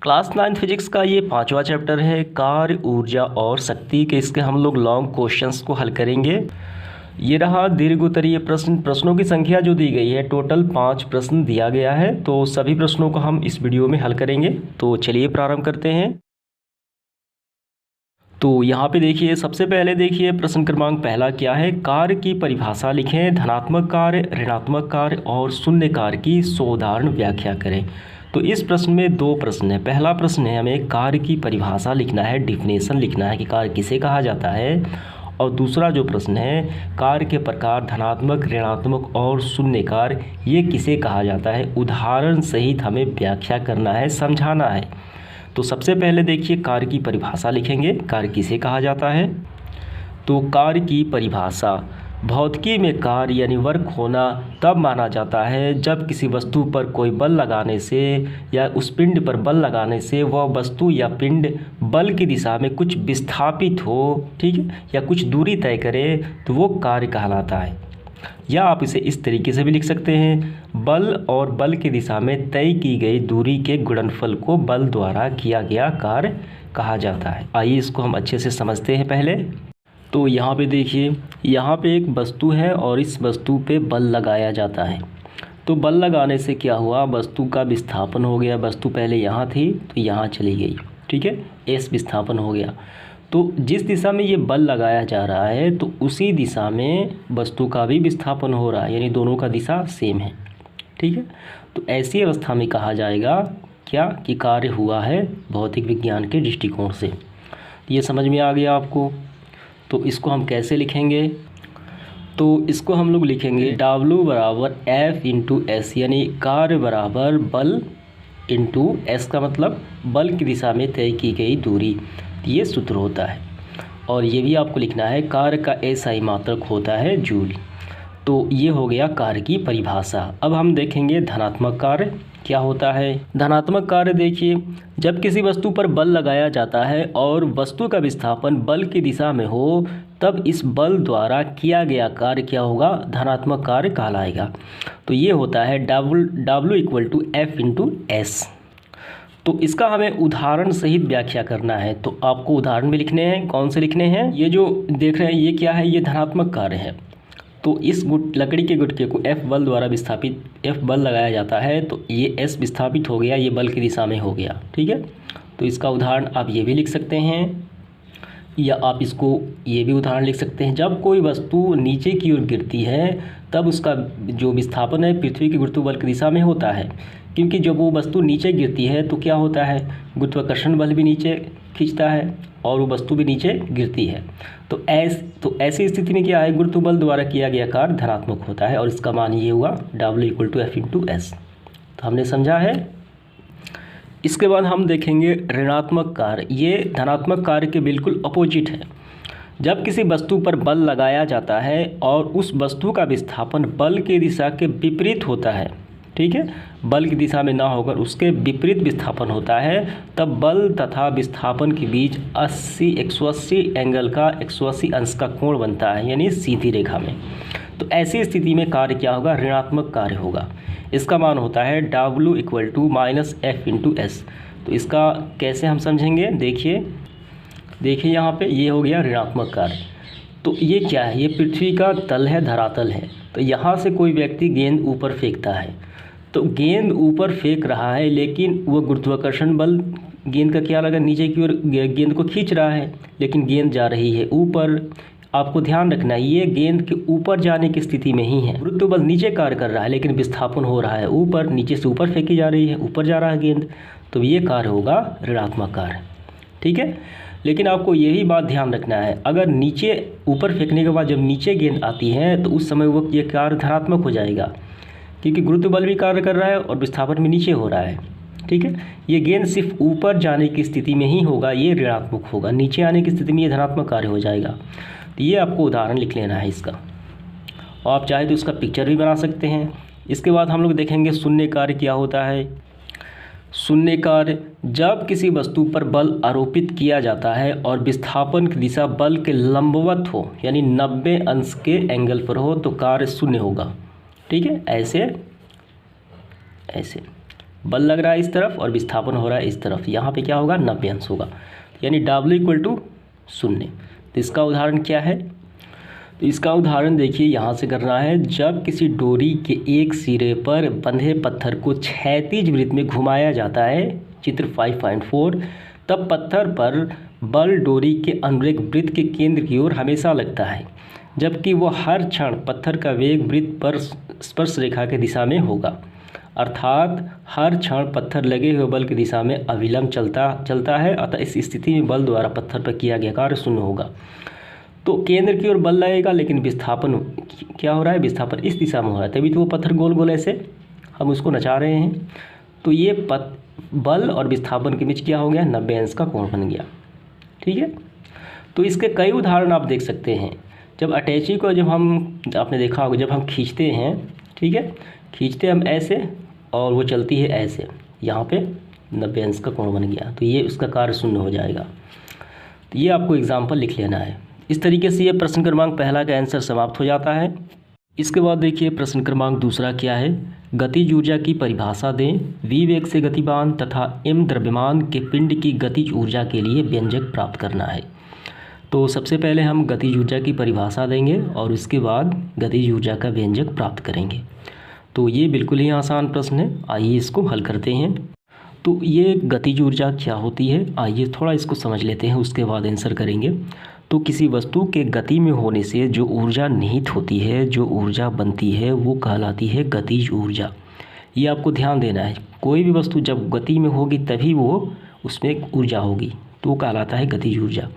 Class 9 physics का ये 5वां चैप्टर है कार्य, ऊर्जा और शक्ति के। इसके हम लोग लॉन्ग क्वेश्चंस को हल करेंगे। ये रहा दीर्घ उत्तरीय प्रश्न। प्रश्नों की संख्या जो दी गई है, टोटल 5 प्रश्न दिया गया है। तो सभी प्रश्नों को हम इस वीडियो में हल करेंगे। तो चलिए प्रारंभ करते हैं। तो यहाँ पे देखिए, सबसे पहले देखिए प्रश्न क्रमांक पहला क्या है। कार्य की परिभाषा लिखें। धनात्मक कार्य, ऋणात्मक कार्य और शून्य कार्य की साधारण व्याख्या करें। तो इस प्रश्न में 2 प्रश्न है। पहला प्रश्न है, हमें कार्य की परिभाषा लिखना है, डिफिनेशन लिखना है कि कार्य किसे कहा जाता है। और दूसरा जो प्रश्न है, कार्य के प्रकार धनात्मक, ऋणात्मक और शून्य कार्य ये किसे कहा जाता है, उदाहरण सहित हमें व्याख्या करना है, समझाना है। तो सबसे पहले देखिए कार्य की परिभाषा लिखेंगे। कार्य किसे कहा जाता है। तो कार्य की परिभाषा, भौतिकी में कार्य यानी वर्क होना तब माना जाता है जब किसी वस्तु पर कोई बल लगाने से या उस पिंड पर बल लगाने से वह वस्तु या पिंड बल की दिशा में कुछ विस्थापित हो, ठीक है, या कुछ दूरी तय करे, तो वो कार्य कहलाता है। या आप इसे इस तरीके से भी लिख सकते हैं, बल और बल की दिशा में तय की गई दूरी के गुणनफल को बल द्वारा किया गया कार्य कहा जाता है। आइए इसको हम अच्छे से समझते हैं पहले। तो यहाँ पे देखिए, यहाँ पे एक वस्तु है और इस वस्तु पे बल लगाया जाता है। तो बल लगाने से क्या हुआ, वस्तु का विस्थापन हो गया। वस्तु पहले यहाँ थी तो यहाँ चली गई, ठीक है, एस विस्थापन हो गया। तो जिस दिशा में ये बल लगाया जा रहा है तो उसी दिशा में वस्तु का भी विस्थापन हो रहा है, यानी दोनों का दिशा सेम है, ठीक है। तो ऐसी अवस्था में कहा जाएगा क्या कि कार्य हुआ है भौतिक विज्ञान के दृष्टिकोण से। ये समझ में आ गया आपको। तो इसको हम कैसे लिखेंगे, तो इसको हम लोग लिखेंगे W बराबर F इंटू एस, यानी कार्य बराबर बल इंटू एस का मतलब बल की दिशा में तय की गई दूरी, ये सूत्र होता है। और ये भी आपको लिखना है, कार्य का SI मात्रक होता है जूल। तो ये हो गया कार्य की परिभाषा। अब हम देखेंगे धनात्मक कार्य क्या होता है। धनात्मक कार्य देखिए, जब किसी वस्तु पर बल लगाया जाता है और वस्तु का विस्थापन बल की दिशा में हो, तब इस बल द्वारा किया गया कार्य क्या होगा, धनात्मक कार्य कहलाएगा। तो ये होता है W equal to F into S. तो इसका हमें उदाहरण सहित व्याख्या करना है। तो आपको उदाहरण भी लिखने हैं। कौन से लिखने हैं, ये जो देख रहे हैं ये क्या है, ये धनात्मक कार्य है। तो इस लकड़ी के गुटके को F बल द्वारा विस्थापित, F बल लगाया जाता है, तो ये S विस्थापित हो गया, ये बल की दिशा में हो गया, ठीक है। तो इसका उदाहरण आप ये भी लिख सकते हैं, या आप इसको ये भी उदाहरण लिख सकते हैं। जब कोई वस्तु नीचे की ओर गिरती है तब उसका जो विस्थापन है पृथ्वी के गुरुत्व बल की दिशा में होता है, क्योंकि जब वो वस्तु नीचे गिरती है तो क्या होता है, गुरुत्वाकर्षण बल भी नीचे खींचता है और वो वस्तु भी नीचे गिरती है। तो ऐसी स्थिति में क्या है, गुरुत्व बल द्वारा किया गया कार्य धनात्मक होता है, और इसका मान ये हुआ W equal to F into S. तो हमने समझा है। इसके बाद हम देखेंगे ऋणात्मक कार्य। ये धनात्मक कार्य के बिल्कुल अपोजिट है। जब किसी वस्तु पर बल लगाया जाता है और उस वस्तु का विस्थापन बल की दिशा के विपरीत होता है, ठीक है, बल की दिशा में ना होकर उसके विपरीत विस्थापन होता है, तब बल तथा विस्थापन के बीच 180 एंगल का 180 अंश का कोण बनता है, यानी सीधी रेखा में। तो ऐसी स्थिति में कार्य क्या होगा, ऋणात्मक कार्य होगा। इसका मान होता है W equal to minus F into S. तो इसका कैसे हम समझेंगे, देखिए यहाँ पे ये हो गया ऋणात्मक कार्य। तो ये क्या है, ये पृथ्वी का तल है, धरातल है। तो यहाँ से कोई व्यक्ति गेंद ऊपर फेंकता है, तो गेंद ऊपर फेंक रहा है, लेकिन वो गुरुत्वाकर्षण बल गेंद का क्या लगा, नीचे की ओर गेंद को खींच रहा है, लेकिन गेंद जा रही है ऊपर। आपको ध्यान रखना है, ये गेंद के ऊपर जाने की स्थिति में ही है। गुरुत्व बल नीचे कार्य कर रहा है, लेकिन विस्थापन हो रहा है ऊपर, नीचे से ऊपर फेंकी जा रही है, ऊपर जा रहा है गेंद। तो ये कार्य होगा ऋणात्मक कार्य, ठीक है। लेकिन आपको यही बात ध्यान रखना है, अगर नीचे ऊपर फेंकने के बाद जब नीचे गेंद आती है तो उस समय वो ये कार्य धनात्मक हो जाएगा, क्योंकि गुरुत्व बल भी कार्य कर रहा है और विस्थापन भी नीचे हो रहा है, ठीक है। ये गेंद सिर्फ ऊपर जाने की स्थिति में ही होगा, ये ऋणात्मक होगा। नीचे आने की स्थिति में ये धनात्मक कार्य हो जाएगा। तो ये आपको उदाहरण लिख लेना है इसका, और आप चाहे तो इसका पिक्चर भी बना सकते हैं। इसके बाद हम लोग देखेंगे शून्य कार्य क्या होता है। शून्य कार्य, जब किसी वस्तु पर बल आरोपित किया जाता है और विस्थापन की दिशा बल के लंबवत हो, यानी 90 अंश के एंगल पर हो, तो कार्य शून्य होगा, ठीक है। ऐसे बल लग रहा है इस तरफ और विस्थापन हो रहा है इस तरफ, यहाँ पे क्या होगा 90 अंश होगा, यानी W = 0। तो इसका उदाहरण क्या है? तो इसका उदाहरण देखिए यहाँ से करना है। जब किसी डोरी के एक सिरे पर बंधे पत्थर को क्षैतिज वृत्त में घुमाया जाता है, चित्र 5.4, तब पत्थर पर बल डोरी के अनुरेख वृत्त के केंद्र की ओर हमेशा लगता है, जबकि वो हर क्षण पत्थर का वेग वृत्त पर स्पर्श रेखा की दिशा में होगा। अर्थात हर क्षण पत्थर लगे हुए बल की दिशा में अविलंब चलता है। अतः इस स्थिति में बल द्वारा पत्थर पर किया गया कार्य शून्य होगा। तो केंद्र की ओर बल लगेगा, लेकिन विस्थापन क्या हो रहा है? विस्थापन इस दिशा में हो रहा है, तभी तो वो पत्थर गोल गोल ऐसे हम उसको नचा रहे हैं। तो ये बल और विस्थापन के बीच क्या हो गया? 90 अंश का कोण बन गया। ठीक है। तो इसके कई उदाहरण आप देख सकते हैं। जब अटैची को आपने देखा होगा, जब हम खींचते हैं, ठीक है, खींचते हम ऐसे और वो चलती है ऐसे, यहाँ पे 90 अंश का कोण बन गया, तो ये उसका कार्य शून्य हो जाएगा। तो ये आपको एग्जाम्पल लिख लेना है। इस तरीके से ये प्रश्न क्रमांक पहला का आंसर समाप्त हो जाता है। इसके बाद देखिए प्रश्न क्रमांक दूसरा क्या है? गतिज ऊर्जा की परिभाषा दें। v वेग से गतिमान तथा m द्रव्यमान के पिंड की गतिज ऊर्जा के लिए व्यंजक प्राप्त करना है। तो सबसे पहले हम गतिज ऊर्जा की परिभाषा देंगे और उसके बाद गतिज ऊर्जा का व्यंजक प्राप्त करेंगे। तो ये बिल्कुल ही आसान प्रश्न है, आइए इसको हल करते हैं। तो ये गतिज ऊर्जा क्या होती है, आइए थोड़ा इसको समझ लेते हैं, उसके बाद आंसर करेंगे। तो किसी वस्तु के गति में होने से जो ऊर्जा निहित होती है, जो ऊर्जा बनती है, वो कहलाती है गतिज ऊर्जा। ये आपको ध्यान देना है। कोई भी वस्तु जब गति में होगी तभी वो उसमें ऊर्जा होगी, तो वो कहलाता है गतिज ऊर्जा।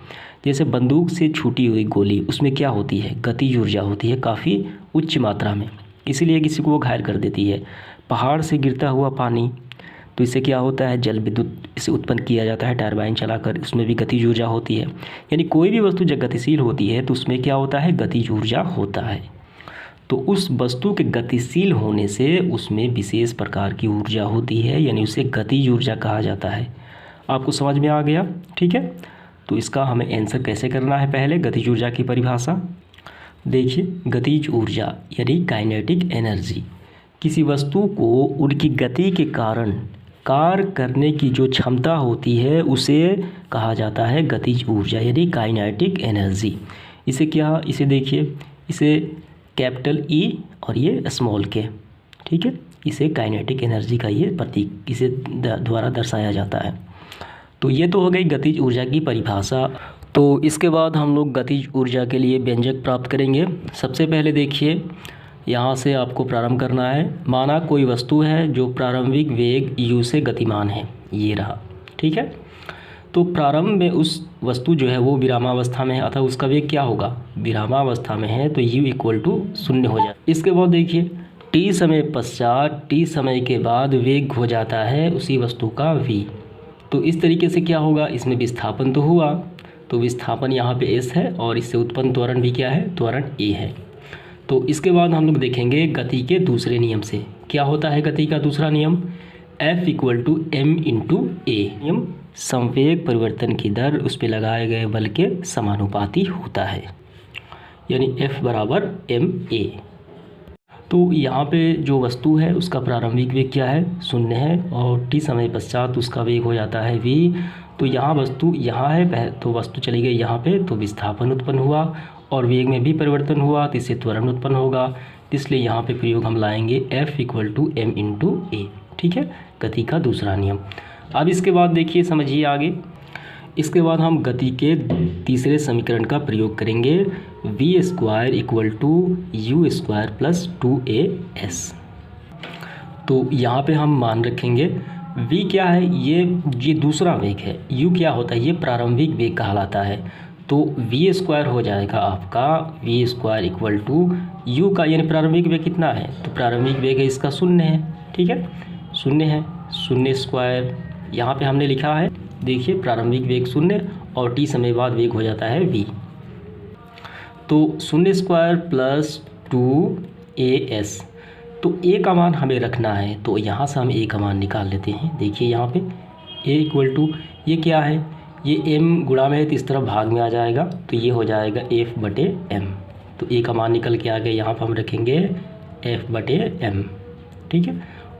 जैसे बंदूक से छूटी हुई गोली, उसमें क्या होती है? गतिज ऊर्जा होती है काफ़ी उच्च मात्रा में, इसीलिए किसी को वो घायल कर देती है। पहाड़ से गिरता हुआ पानी, तो इससे क्या होता है? जल विद्युत इसे उत्पन्न किया जाता है टरबाइन चलाकर, उसमें भी गतिज ऊर्जा होती है। यानी कोई भी वस्तु जब गतिशील होती है तो उसमें क्या होता है? गतिज ऊर्जा होता है। तो उस वस्तु के गतिशील होने से उसमें विशेष प्रकार की ऊर्जा होती है, यानी उसे गतिज ऊर्जा कहा जाता है। आपको समझ में आ गया? ठीक है। तो इसका हमें आंसर कैसे करना है? पहले गतिज ऊर्जा की परिभाषा देखिए। गतिज ऊर्जा यानी काइनेटिक एनर्जी, किसी वस्तु को उनकी गति के कारण कार्य करने की जो क्षमता होती है उसे कहा जाता है गतिज ऊर्जा यानी काइनेटिक एनर्जी। इसे देखिए, इसे कैपिटल E और ये स्मॉल के, ठीक है, इसे काइनेटिक एनर्जी का ये प्रतीक इसे द्वारा दर्शाया जाता है। तो ये तो हो गई गतिज ऊर्जा की परिभाषा। तो इसके बाद हम लोग गतिज ऊर्जा के लिए व्यंजक प्राप्त करेंगे। सबसे पहले देखिए, यहाँ से आपको प्रारंभ करना है। माना कोई वस्तु है जो प्रारंभिक वेग u से गतिमान है, ये रहा, ठीक है। तो प्रारंभ में उस वस्तु जो है वो विरामावस्था में है, अतः उसका वेग क्या होगा? विरामावस्था में है, तो u = 0 हो जाए। इसके बाद देखिए, t समय पश्चात, t समय के बाद वेग हो जाता है उसी वस्तु का v। तो इस तरीके से क्या होगा? इसमें विस्थापन तो हुआ, तो विस्थापन यहाँ पे s है और इससे उत्पन्न त्वरण भी क्या है? त्वरण a है। तो इसके बाद हम लोग देखेंगे गति के दूसरे नियम से। क्या होता है गति का दूसरा नियम? F = m × a। नियम संवेग परिवर्तन की दर उस पर लगाए गए बल के समानुपाती होता है, यानी F = ma। तो यहाँ पे जो वस्तु है उसका प्रारंभिक वेग क्या है? 0 है, और t समय पश्चात उसका वेग हो जाता है v। तो यहाँ वस्तु यहाँ है, तो वस्तु चली गई यहाँ पे, तो विस्थापन उत्पन्न हुआ और वेग में भी परिवर्तन हुआ, तो इससे त्वरण उत्पन्न होगा। इसलिए यहाँ पे प्रयोग हम लाएंगे F = m × a, ठीक है, गति का दूसरा नियम। अब इसके बाद देखिए, समझिए आगे। इसके बाद हम गति के तीसरे समीकरण का प्रयोग करेंगे, v² = u² + 2as। तो यहाँ पे हम मान रखेंगे v क्या है? ये दूसरा वेग है। u क्या होता है? ये प्रारंभिक वेग कहलाता है। तो v² हो जाएगा आपका v² = u का, यानी प्रारंभिक वेग कितना है? तो प्रारंभिक वेग है इसका 0 है, ठीक है, 0 है, 0² यहाँ पे हमने लिखा है। देखिए, प्रारंभिक वेग 0 और t समय बाद वेग हो जाता है v। तो 0² + 2as। तो a का मान हमें रखना है, तो यहाँ से हम a का मान निकाल लेते हैं। देखिए यहाँ पे a = ये क्या है? ये m गुणा में है तो इस तरफ भाग में आ जाएगा, तो ये हो जाएगा F/m। तो a का मान निकल के आ गया, यहाँ पर हम रखेंगे F/m, ठीक है।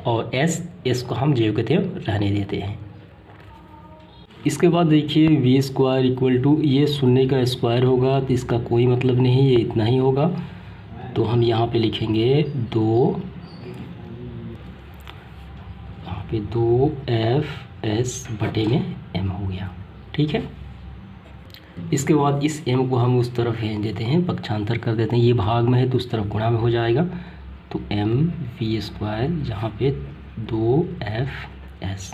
और एस को हम ज्यों के त्यों रहने देते हैं। इसके बाद देखिए वी स्क्वायर इक्वल टू, ये शून्य का स्क्वायर होगा तो इसका कोई मतलब नहीं, ये इतना ही होगा। तो हम यहाँ पे लिखेंगे 2f/m हो गया। ठीक है, इसके बाद इस m को हम उस तरफ भेज देते हैं, पक्षांतर कर देते हैं, ये भाग में है तो उस तरफ गुणा में हो जाएगा। तो mv² यहाँ पे 2fs।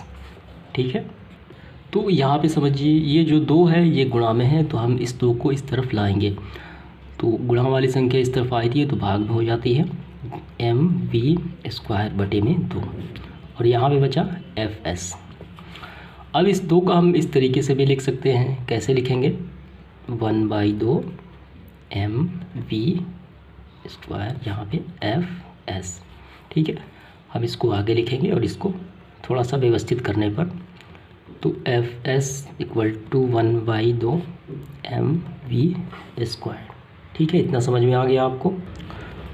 ठीक है, तो यहाँ पे समझिए ये जो 2 है ये गुणा में है, तो हम इस 2 को इस तरफ लाएंगे, तो गुणा वाली संख्या इस तरफ आई थी तो भाग में हो जाती है, mv²/2 और यहाँ पे बचा fs। अब इस 2 का हम इस तरीके से भी लिख सकते हैं, कैसे लिखेंगे, 1/2 mv² यहाँ पे fs। ठीक है, हम इसको आगे लिखेंगे और इसको थोड़ा सा व्यवस्थित करने पर, तो fs इक्वल टू 1/2 mv²। ठीक है, इतना समझ में आ गया आपको।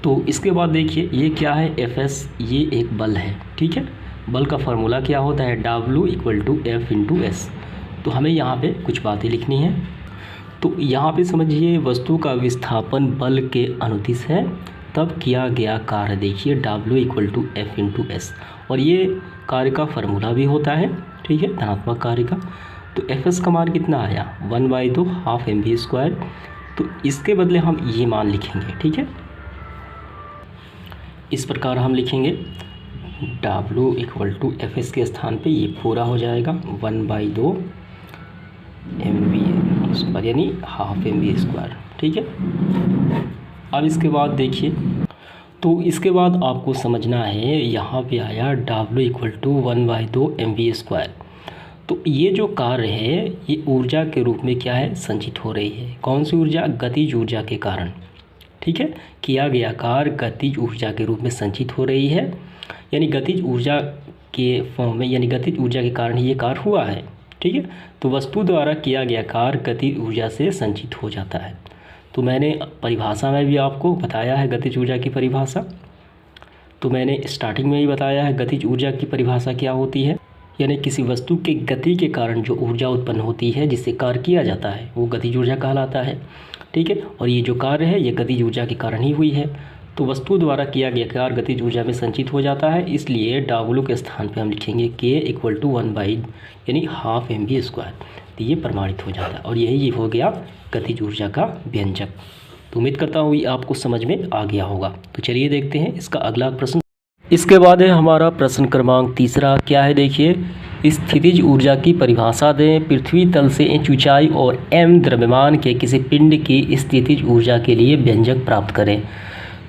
तो इसके बाद देखिए ये क्या है, fs, ये एक बल है। ठीक है, बल का फार्मूला क्या होता है, W equal to F into S. तो हमें यहाँ पे कुछ बातें लिखनी है। तो यहाँ पे समझिए वस्तु का विस्थापन बल के अनुदिश है तब किया गया कार्य, देखिए W equal to F into S, और ये कार्य का फार्मूला भी होता है। ठीक है, धनात्मक कार्य का। तो fs का मान कितना आया, 1/2 हाफ mv²। तो इसके बदले हम ये मान लिखेंगे। ठीक है, इस प्रकार हम लिखेंगे W इक्वल टू fs के स्थान पे ये पूरा हो जाएगा 1/2 mv², यानी हाफ mv²। ठीक है, अब इसके बाद देखिए, तो इसके बाद आपको समझना है, यहाँ पे आया W इक्वल टू 1/2 mv²। तो ये जो कार्य है ये ऊर्जा के रूप में क्या है, संचित हो रही है। कौन सी ऊर्जा, गतिज ऊर्जा के कारण। ठीक है, किया गया कार्य गतिज ऊर्जा के रूप में संचित हो रही है, यानी गतिज ऊर्जा के फॉर्म में, यानी गतिज ऊर्जा के कारण ही ये कार्य हुआ है। ठीक है, तो वस्तु द्वारा किया गया कार्य गतिज ऊर्जा से संचित हो जाता है। तो मैंने परिभाषा में भी आपको बताया है गतिज ऊर्जा की परिभाषा, तो मैंने स्टार्टिंग में ही बताया है गतिज ऊर्जा की परिभाषा क्या होती है, यानी किसी वस्तु के गति के कारण जो ऊर्जा उत्पन्न होती है जिससे कार्य किया जाता है वो गतिज ऊर्जा कहलाता है। ठीक है, और ये जो कार्य है ये गतिज ऊर्जा के कारण ही हुई है। तो वस्तु द्वारा किया गया कार्य गतिज ऊर्जा में संचित हो जाता है, इसलिए W के स्थान पे हम लिखेंगे K इक्वल टू 1/, यानी हाफ mv²। तो ये प्रमाणित हो जाता है और यही हो गया गतिज ऊर्जा का व्यंजक। तो उम्मीद करता हूँ ये आपको समझ में आ गया होगा। तो चलिए देखते हैं इसका अगला प्रश्न। इसके बाद है हमारा प्रश्न क्रमांक 3, क्या है देखिए, स्थितिज ऊर्जा की परिभाषा दें। पृथ्वी तल से इंच ऊंचाई और m द्रव्यमान के किसी पिंड की स्थितिज ऊर्जा के लिए व्यंजक प्राप्त करें।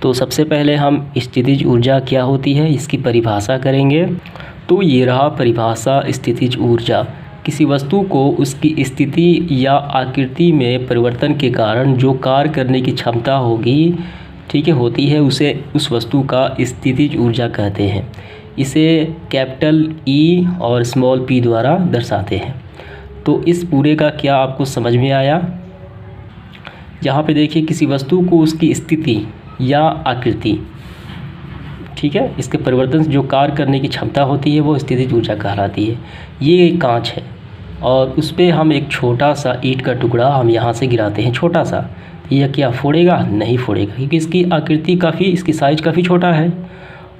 तो सबसे पहले हम स्थितिज ऊर्जा क्या होती है इसकी परिभाषा करेंगे। तो ये रहा परिभाषा, स्थितिज ऊर्जा किसी वस्तु को उसकी स्थिति या आकृति में परिवर्तन के कारण जो कार्य करने की क्षमता होगी, ठीक है, होती है, उसे उस वस्तु का स्थितिज ऊर्जा कहते हैं। इसे कैपिटल E और स्मॉल p द्वारा दर्शाते हैं। तो इस पूरे का क्या आपको समझ में आया। यहाँ पे देखिए किसी वस्तु को उसकी स्थिति या आकृति, ठीक है, इसके परिवर्तन से जो कार्य करने की क्षमता होती है वो स्थितिज ऊर्जा कहलाती है। ये एक कांच है और उस पर हम एक छोटा सा ईंट का टुकड़ा हम यहाँ से गिराते हैं, छोटा सा, यह क्या फोड़ेगा, नहीं फोड़ेगा, क्योंकि इसकी आकृति काफ़ी, इसकी साइज काफ़ी छोटा है।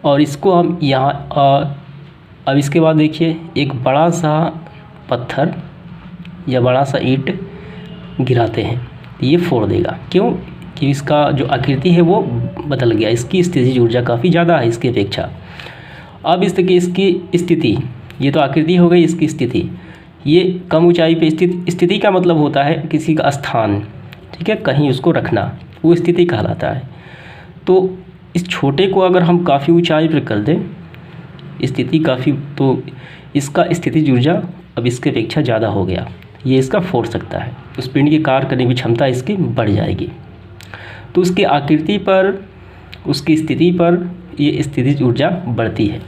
और इसको हम यहाँ अब इसके बाद देखिए एक बड़ा सा पत्थर या बड़ा सा ईंट गिराते हैं, ये फोड़ देगा। क्यों, कि इसका जो आकृति है वो बदल गया, इसकी स्थितिज ऊर्जा काफ़ी ज़्यादा है इसकी अपेक्षा। अब इसकी स्थिति, ये तो आकृति हो गई, इसकी स्थिति, ये कम ऊंचाई पे स्थित, स्थिति का मतलब होता है किसी का स्थान, ठीक है, कहीं उसको रखना, वो स्थिति कहलाता है। तो इस छोटे को अगर हम काफ़ी ऊंचाई पर कर दें, स्थिति काफ़ी, तो इसका स्थितिज ऊर्जा अब इसके अपेक्षा ज़्यादा हो गया, ये इसका फोड़ सकता है, उस पिंड की कार्य करने की क्षमता इसकी बढ़ जाएगी। तो उसकी आकृति पर, उसकी स्थिति पर ये स्थितिज ऊर्जा बढ़ती है,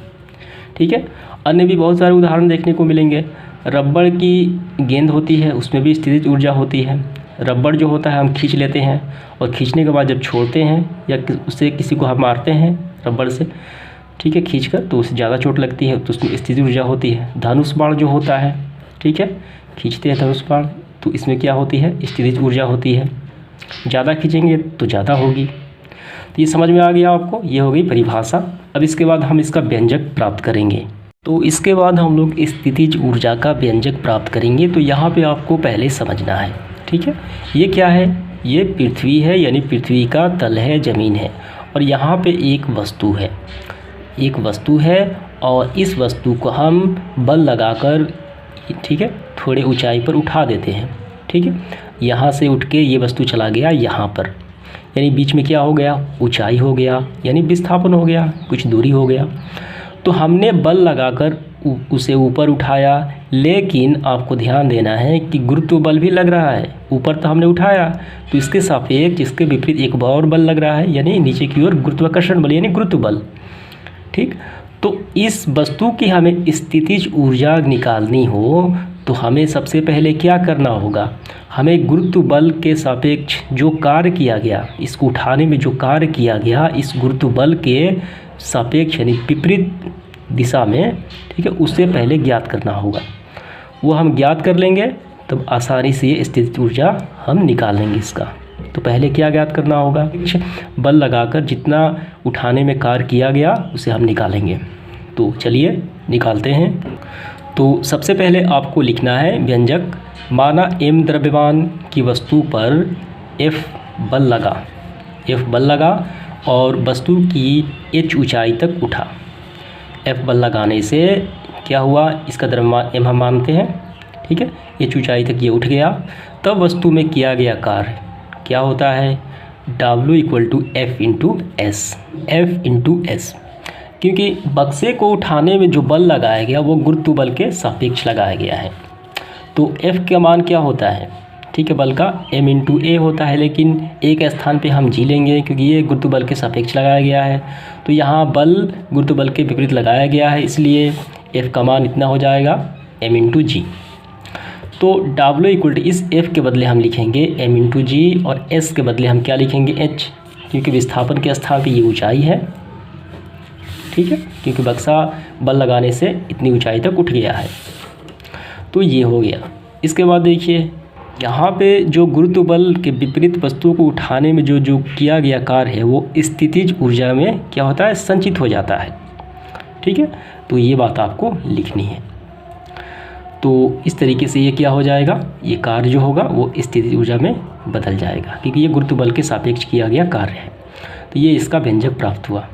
ठीक है। अन्य भी बहुत सारे उदाहरण देखने को मिलेंगे। रबड़ की गेंद होती है, उसमें भी स्थितिज ऊर्जा होती है। रबड़ जो होता है हम खींच लेते हैं और खींचने के बाद जब छोड़ते हैं या उससे किसी को हम मारते हैं रबड़ से, ठीक है, खींचकर तो उसे ज़्यादा चोट लगती है, तो उसमें स्थितिज ऊर्जा होती है। धनुष बाण जो होता है, ठीक है, खींचते हैं धनुष बाण, तो इसमें क्या होती है, स्थितिज ऊर्जा होती है। ज़्यादा खींचेंगे तो ज़्यादा होगी। तो ये समझ में आ गया आपको, ये हो गई परिभाषा। अब इसके बाद हम इसका व्यंजक प्राप्त करेंगे। तो इसके बाद हम लोग स्थितिज ऊर्जा का व्यंजक प्राप्त करेंगे। तो यहाँ पे आपको पहले समझना है, ठीक है, ये क्या है, ये पृथ्वी है, यानी पृथ्वी का तल है, ज़मीन है, और यहाँ पे एक वस्तु है, एक वस्तु है, और इस वस्तु को हम बल लगाकर, ठीक है, थोड़े ऊंचाई पर उठा देते हैं। ठीक है, यहाँ से उठ के ये वस्तु चला गया यहाँ पर, यानी बीच में क्या हो गया, ऊंचाई हो गया, यानी विस्थापन हो गया, कुछ दूरी हो गया। तो हमने बल लगाकर उसे ऊपर उठाया, लेकिन आपको ध्यान देना है कि गुरुत्व बल भी लग रहा है। ऊपर तो हमने उठाया, तो इसके सापेक्ष, इसके विपरीत एक और बल लग रहा है, यानी नीचे की ओर गुरुत्वाकर्षण बल, यानी गुरुत्व बल। ठीक, तो इस वस्तु की हमें स्थितिज ऊर्जा निकालनी हो तो हमें सबसे पहले क्या करना होगा, हमें गुरुत्व बल के सापेक्ष जो कार्य किया गया, इसको उठाने में जो कार्य किया गया, इस गुरुत्व बल के सापेक्ष यानी विपरीत दिशा में, ठीक है, उससे पहले ज्ञात करना होगा। वो हम ज्ञात कर लेंगे तब आसानी से ये स्थितिज ऊर्जा हम निकाल लेंगे इसका। तो पहले क्या ज्ञात करना होगा, बल लगाकर जितना उठाने में कार्य किया गया उसे हम निकालेंगे। तो चलिए निकालते हैं। तो सबसे पहले आपको लिखना है व्यंजक, माना m द्रव्यमान की वस्तु पर F बल लगा, F बल लगा और वस्तु की h ऊंचाई तक उठा। F बल लगाने से क्या हुआ, इसका द्रव्यमान m हम मानते हैं, ठीक है, h ऊंचाई तक ये उठ गया। तब वस्तु में किया गया कार्य क्या होता है, W = F × S, F × S, क्योंकि बक्से को उठाने में जो बल लगाया गया वो गुरुत्व बल के सापेक्ष लगाया गया है। तो F का मान क्या होता है, ठीक है, बल का m × a होता है, लेकिन एक स्थान पे हम G लेंगे क्योंकि ये गुरुत्व बल के सापेक्ष लगाया गया है। तो यहाँ बल गुरुत्व बल के विपरीत लगाया गया है, इसलिए F का मान इतना हो जाएगा m × G। तो W = इस F के बदले हम लिखेंगे m × G, और S के बदले हम क्या लिखेंगे, h, क्योंकि विस्थापन के स्थान पे ये ऊंचाई है, ठीक है, क्योंकि बक्सा बल लगाने से इतनी ऊंचाई तक उठ गया है। तो ये हो गया। इसके बाद देखिए यहाँ पे जो गुरुत्व बल के विपरीत वस्तु को उठाने में जो किया गया कार्य है वो स्थितिज ऊर्जा में क्या होता है, संचित हो जाता है। ठीक है, तो ये बात आपको लिखनी है। तो इस तरीके से ये क्या हो जाएगा, ये कार्य जो होगा वो स्थितिज ऊर्जा में बदल जाएगा, क्योंकि ये गुरुत्व बल के सापेक्ष किया गया कार्य है। तो ये इसका व्यंजक प्राप्त हुआ।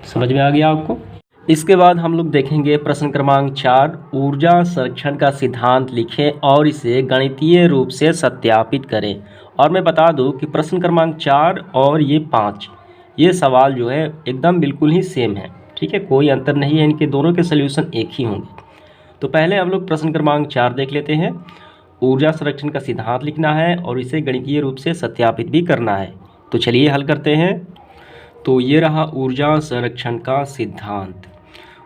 समझ में आ गया आपको। इसके बाद हम लोग देखेंगे प्रश्न क्रमांक 4, ऊर्जा संरक्षण का सिद्धांत लिखें और इसे गणितीय रूप से सत्यापित करें। और मैं बता दूं कि प्रश्न क्रमांक 4 और ये 5, ये सवाल जो है एकदम बिल्कुल ही सेम है, ठीक है, कोई अंतर नहीं है, इनके दोनों के सल्यूशन एक ही होंगे। तो पहले हम लोग प्रश्न क्रमांक 4 देख लेते हैं। ऊर्जा संरक्षण का सिद्धांत लिखना है और इसे गणितीय रूप से सत्यापित भी करना है। तो चलिए हल करते हैं। तो ये रहा ऊर्जा संरक्षण का सिद्धांत।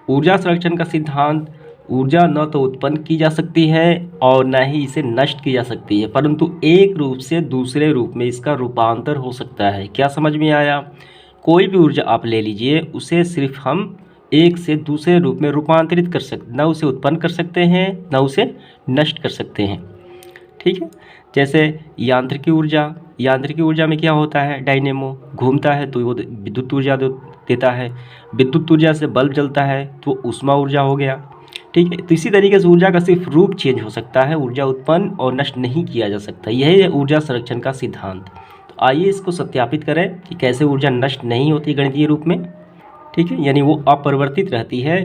ऊर्जा संरक्षण का सिद्धांत, ऊर्जा न तो उत्पन्न की जा सकती है और न ही इसे नष्ट की जा सकती है, परंतु एक रूप से दूसरे रूप में इसका रूपांतर हो सकता है। क्या समझ में आया, कोई भी ऊर्जा आप ले लीजिए, उसे सिर्फ हम एक से दूसरे रूप में रूपांतरित कर सकते, न उसे उत्पन्न कर सकते हैं न उसे नष्ट कर सकते हैं। ठीक है, जैसे यांत्रिकी ऊर्जा, यांत्रिकी ऊर्जा में क्या होता है, डायनेमो घूमता है तो वो विद्युत ऊर्जा देता है, विद्युत ऊर्जा से बल्ब जलता है तो ऊष्मा ऊर्जा हो गया। ठीक है, तो इसी तरीके से ऊर्जा का सिर्फ रूप चेंज हो सकता है, ऊर्जा उत्पन्न और नष्ट नहीं किया जा सकता। यही है ऊर्जा संरक्षण का सिद्धांत। तो आइए इसको सत्यापित करें कि कैसे ऊर्जा नष्ट नहीं होती गणितीय रूप में, ठीक है, यानी वो अपरिवर्तित रहती है।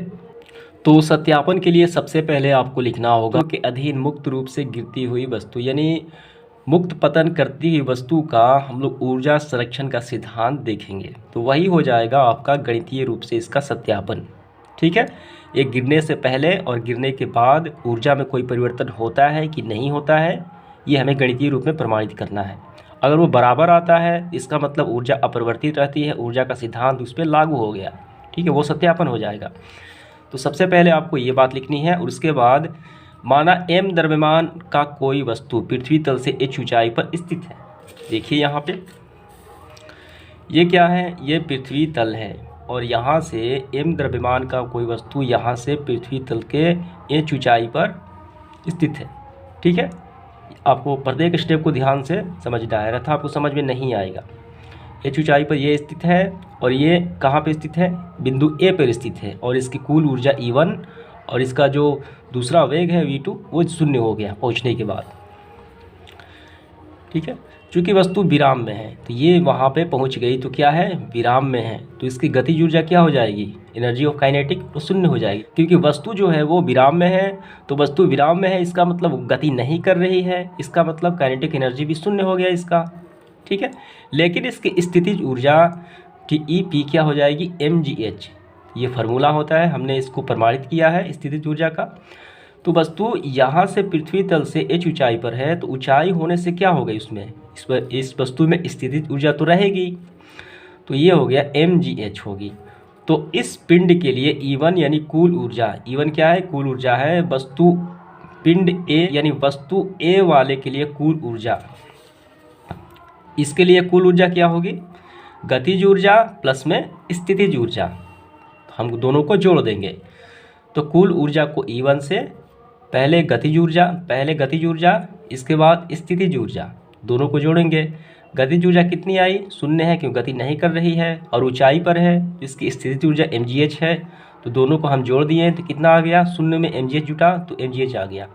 तो सत्यापन के लिए सबसे पहले आपको लिखना होगा कि अधीन मुक्त रूप से गिरती हुई वस्तु, यानी मुक्त पतन करती हुई वस्तु का हम लोग ऊर्जा संरक्षण का सिद्धांत देखेंगे। तो वही हो जाएगा आपका गणितीय रूप से इसका सत्यापन। ठीक है, ये गिरने से पहले और गिरने के बाद ऊर्जा में कोई परिवर्तन होता है कि नहीं होता है, ये हमें गणितीय रूप में प्रमाणित करना है। अगर वो बराबर आता है इसका मतलब ऊर्जा अपरिवर्तित रहती है, ऊर्जा का सिद्धांत उस पर लागू हो गया। ठीक है, वो सत्यापन हो जाएगा। तो सबसे पहले आपको ये बात लिखनी है और उसके बाद माना m द्रव्यमान का कोई वस्तु पृथ्वी तल से h ऊंचाई पर स्थित है। देखिए यहाँ पे ये क्या है, ये पृथ्वी तल है, और यहाँ से m द्रव्यमान का कोई वस्तु यहाँ से पृथ्वी तल के h ऊंचाई पर स्थित है। ठीक है, आपको प्रत्येक स्टेप को ध्यान से समझना है, अन्यथा आपको समझ में नहीं आएगा। h ऊंचाई पर ये स्थित है और ये कहाँ पे स्थित है, बिंदु A पर स्थित है, और इसकी कुल ऊर्जा E1 और इसका जो दूसरा वेग है V2 वो 0 हो गया पहुँचने के बाद। ठीक है, चूँकि वस्तु विराम में है तो ये वहाँ पे पहुँच गई तो क्या है, विराम में है, तो इसकी गतिज ऊर्जा क्या हो जाएगी, एनर्जी ऑफ काइनेटिक वो 0 हो जाएगी, क्योंकि वस्तु जो है वो विराम में है। तो वस्तु विराम में है इसका मतलब गति नहीं कर रही है, इसका मतलब काइनेटिक एनर्जी भी 0 हो गया इसका। ठीक है, लेकिन इसकी स्थितिज ऊर्जा TEP क्या हो जाएगी, mgh। ये फार्मूला होता है, हमने इसको प्रमाणित किया है स्थितिज ऊर्जा का। तो वस्तु यहाँ से पृथ्वी तल से h ऊंचाई पर है, तो ऊंचाई होने से क्या हो गई उसमें, इस वस्तु में स्थितिज ऊर्जा तो रहेगी, तो ये हो गया mgh होगी। तो इस पिंड के लिए E1 यानी कुल ऊर्जा, E1 क्या है, कुल ऊर्जा है, वस्तु पिंड A यानी वस्तु A वाले के लिए कुल ऊर्जा, इसके लिए कुल ऊर्जा क्या होगी, गतिज ऊर्जा प्लस में स्थितिज ऊर्जा, तो हम दोनों को जोड़ देंगे। तो कुल ऊर्जा को E1 से पहले गतिज ऊर्जा इसके बाद स्थितिज ऊर्जा, दोनों को जोड़ेंगे। गतिज ऊर्जा कितनी आई, 0 है, क्योंकि गति नहीं कर रही है और ऊंचाई पर है, इसकी स्थितिज ऊर्जा mgh है, तो दोनों को हम जोड़ दिए तो कितना आ गया, 0 में mgh जुटा तो mgh आ गया।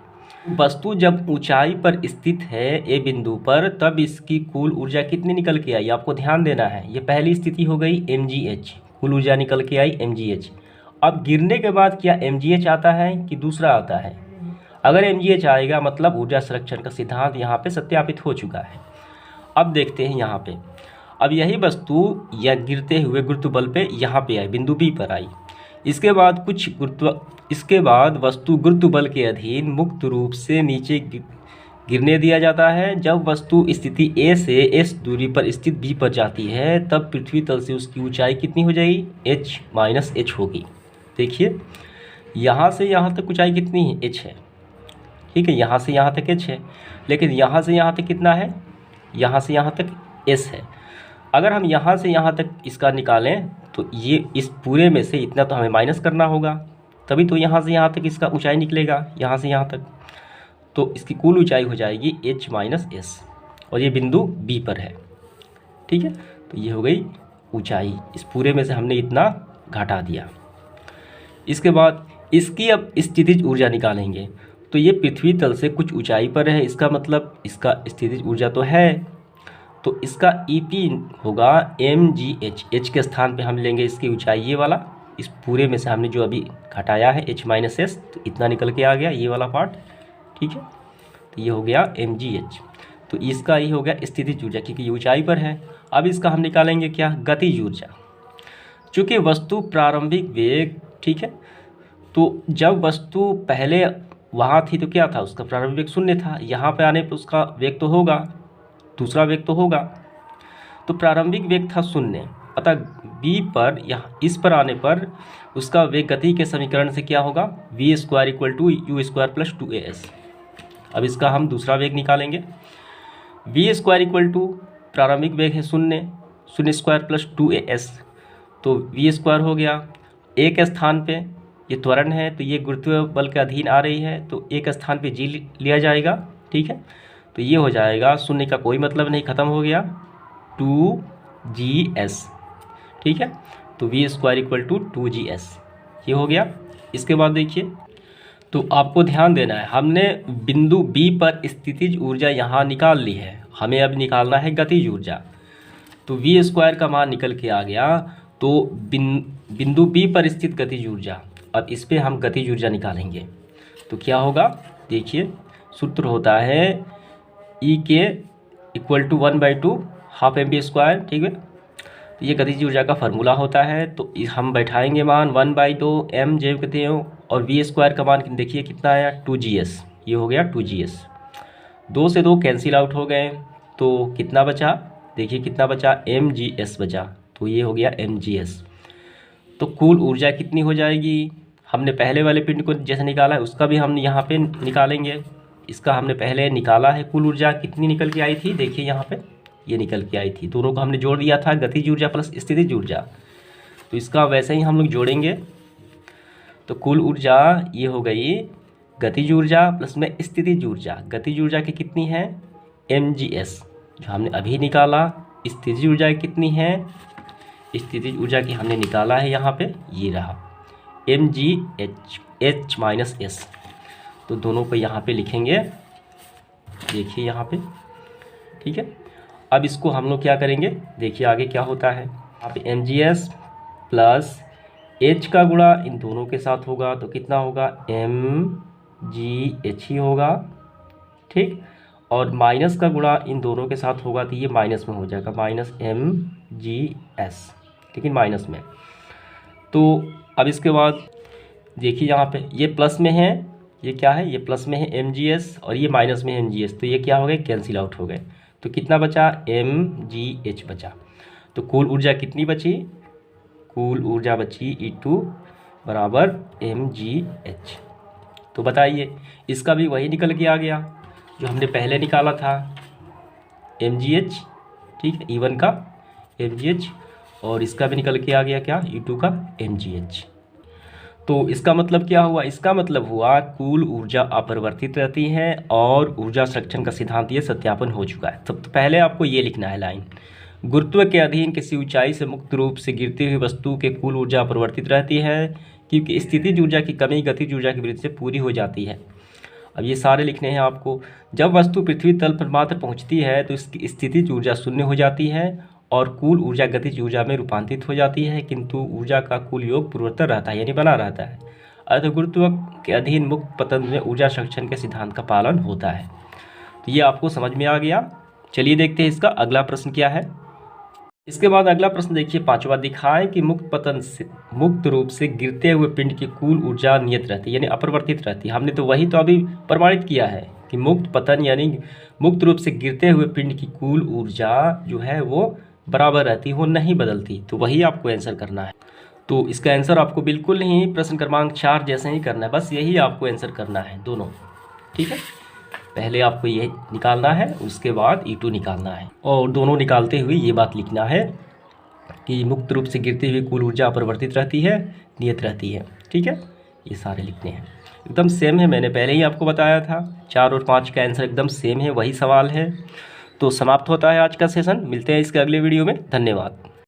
वस्तु जब ऊंचाई पर स्थित है ए बिंदु पर, तब इसकी कुल ऊर्जा कितनी निकल के आई, आपको ध्यान देना है। ये पहली स्थिति हो गई mgh, कुल ऊर्जा निकल के आई mgh। अब गिरने के बाद क्या mgh आता है कि दूसरा आता है, अगर mgh आएगा मतलब ऊर्जा संरक्षण का सिद्धांत यहाँ पे सत्यापित हो चुका है। अब देखते हैं यहाँ पे, अब यही वस्तु या गिरते हुए गुरुत्व बल पे यहाँ पे आई, बिंदु B पर आई। इसके बाद वस्तु गुरुत्व बल के अधीन मुक्त रूप से नीचे गिरने दिया जाता है। जब वस्तु स्थिति A से S दूरी पर स्थित B पर जाती है, तब पृथ्वी तल से उसकी ऊंचाई कितनी हो जाएगी, h होगी। देखिए यहाँ से यहाँ तक ऊंचाई कितनी है, h है। ठीक है, यहाँ से यहाँ तक h है, लेकिन यहाँ से यहाँ तक कितना है, यहाँ से यहाँ तक s है। अगर हम यहाँ से यहाँ तक इसका निकालें तो ये इस पूरे में से इतना तो हमें माइनस करना होगा, तभी तो यहाँ से यहाँ तक इसका ऊंचाई निकलेगा, यहाँ से यहाँ तक, तो इसकी कुल ऊंचाई हो जाएगी h माइनस s, और ये बिंदु B पर है। ठीक है, तो ये हो गई ऊंचाई, इस पूरे में से हमने इतना घटा दिया। इसके बाद इसकी अब स्थितिज ऊर्जा निकालेंगे, तो ये पृथ्वी तल से कुछ ऊंचाई पर है, इसका मतलब इसका स्थितिज ऊर्जा तो है, तो इसका EP होगा mgh। h के स्थान पे हम लेंगे इसकी ऊंचाई ये वाला, इस पूरे में से हमने जो अभी घटाया है h माइनस s, तो इतना निकल के आ गया ये वाला पार्ट। ठीक है, तो ये हो गया mgh, तो इसका ये हो गया स्थितिज ऊर्जा, क्योंकि ये ऊंचाई पर है। अब इसका हम निकालेंगे क्या, गतिज ऊर्जा। चूँकि वस्तु प्रारंभिक वेग, ठीक है, तो जब वस्तु पहले वहाँ थी तो क्या था, उसका प्रारंभिक वेग 0 था, यहाँ पे आने पर उसका वेग तो होगा, दूसरा वेग तो होगा, तो प्रारंभिक वेग था 0, अतः B पर यहाँ इस पर आने पर उसका वेग गति के समीकरण से क्या होगा, v² = u² + 2as। अब इसका हम दूसरा वेग निकालेंगे, v² प्रारंभिक वेग है 0² + 2as, तो v² हो गया। A के स्थान पे ये त्वरण है, तो ये गुरुत्व बल के अधीन आ रही है, तो A के स्थान पे g लिया जाएगा। ठीक है, तो ये हो जाएगा, 0 का कोई मतलब नहीं, ख़त्म हो गया, 2gs। ठीक है, तो v² = 2gs, ये हो गया। इसके बाद देखिए, तो आपको ध्यान देना है, हमने बिंदु B पर स्थितिज ऊर्जा यहाँ निकाल ली है, हमें अब निकालना है गतिज ऊर्जा। तो v² का मान निकल के आ गया, तो बिंदु B पर स्थित गतिज ऊर्जा, अब इस पर हम गतिज ऊर्जा निकालेंगे तो क्या होगा, देखिए सूत्र होता है E = 1/2 हाफ mv²। ठीक है, तो ये गतिज ऊर्जा का फार्मूला होता है, तो हम बैठाएंगे मान 1/2 m जो कहते हैं, और v² का मान देखिए कितना आया, 2gs, ये हो गया 2gs। 2 से 2 कैंसिल आउट हो गए, तो कितना बचा, देखिए कितना बचा, mgs बचा, तो ये हो गया mgs। तो कुल ऊर्जा कितनी हो जाएगी, हमने पहले वाले पिंड को जैसे निकाला है उसका भी हम यहाँ पे निकालेंगे। इसका हमने पहले निकाला है, कुल ऊर्जा कितनी निकल के आई थी, देखिए यहाँ पे ये निकल के आई थी, दोनों को हमने जोड़ दिया था, गतिज ऊर्जा प्लस स्थितिज ऊर्जा। तो इसका वैसे ही हम लोग जोड़ेंगे। तो कुल ऊर्जा ये हो गई गतिज ऊर्जा प्लस में स्थितिज ऊर्जा। गतिज ऊर्जा की कितनी है mgs जो हमने अभी निकाला। स्थितिज ऊर्जा कितनी है, स्थितिज ऊर्जा की हमने निकाला है यहाँ पे, ये रहा mgh माइनस s। तो दोनों को यहाँ पे लिखेंगे, देखिए यहाँ पे, ठीक है। अब इसको हम लोग क्या करेंगे, देखिए आगे क्या होता है। यहाँ पे mgs प्लस h का गुणा इन दोनों के साथ होगा तो कितना होगा mgh ही होगा, ठीक। और माइनस का गुणा इन दोनों के साथ होगा तो ये माइनस में हो जाएगा, माइनस mgs, लेकिन माइनस में। तो अब इसके बाद देखिए यहाँ पे ये प्लस में है, ये क्या है, ये प्लस में है mgs और ये माइनस में है mgs, तो ये क्या हो गए, कैंसिल आउट हो गए। तो कितना बचा, mgh बचा। तो कुल ऊर्जा कितनी बची, कुल ऊर्जा बची E2 बराबर mgh। तो बताइए, इसका भी वही निकल के आ गया जो हमने पहले निकाला था, mgh, ठीक है, E1 का mgh, और इसका भी निकल के आ गया क्या, E2 का mgh। तो इसका मतलब क्या हुआ, इसका मतलब हुआ कुल ऊर्जा अपरिवर्तित रहती है और ऊर्जा संरक्षण का सिद्धांत ये सत्यापन हो चुका है। सबसे पहले आपको ये लिखना है लाइन, गुरुत्व के अधीन किसी ऊंचाई से मुक्त रूप से गिरती हुई वस्तु के कुल ऊर्जा अपरिवर्तित रहती है क्योंकि स्थितिज ऊर्जा की कमी गतिज ऊर्जा की वृद्धि से पूरी हो जाती है। अब ये सारे लिखने हैं आपको। जब वस्तु पृथ्वी तल पर मात्र पहुंचती है तो इसकी स्थितिज ऊर्जा शून्य हो जाती है और कुल ऊर्जा गतिज ऊर्जा में रूपांतरित हो जाती है, किंतु ऊर्जा का कुल योग पूर्वोत्तर रहता है, यानी बना रहता है। अतः गुरुत्व के अधीन मुक्त पतन में ऊर्जा संरक्षण के सिद्धांत का पालन होता है। तो ये आपको समझ में आ गया। चलिए देखते हैं इसका अगला प्रश्न क्या है। इसके बाद अगला प्रश्न देखिए, पांचवा, दिखाएं कि मुक्त पतन से मुक्त रूप से गिरते हुए पिंड की कुल ऊर्जा नियत रहती है, यानी अपरिवर्तित रहती है। हमने तो वही तो अभी प्रमाणित किया है कि मुक्त पतन यानी मुक्त रूप से गिरते हुए पिंड की कुल ऊर्जा जो है वो बराबर रहती है, वो नहीं बदलती। तो वही आपको आंसर करना है। तो इसका आंसर आपको बिल्कुल नहीं प्रश्न क्रमांक 4 जैसे ही करना है, बस यही आपको आंसर करना है दोनों, ठीक है। पहले आपको ये निकालना है, उसके बाद E2 निकालना है, और दोनों निकालते हुए ये बात लिखना है कि मुक्त रूप से गिरती हुई कुल ऊर्जा अपरिवर्तित रहती है, नियत रहती है, ठीक है। ये सारे लिखने हैं, एकदम सेम है, मैंने पहले ही आपको बताया था। 4 और 5 का आंसर एकदम सेम है, वही सवाल है। तो समाप्त होता है आज का सेशन, मिलते हैं इसके अगले वीडियो में, धन्यवाद।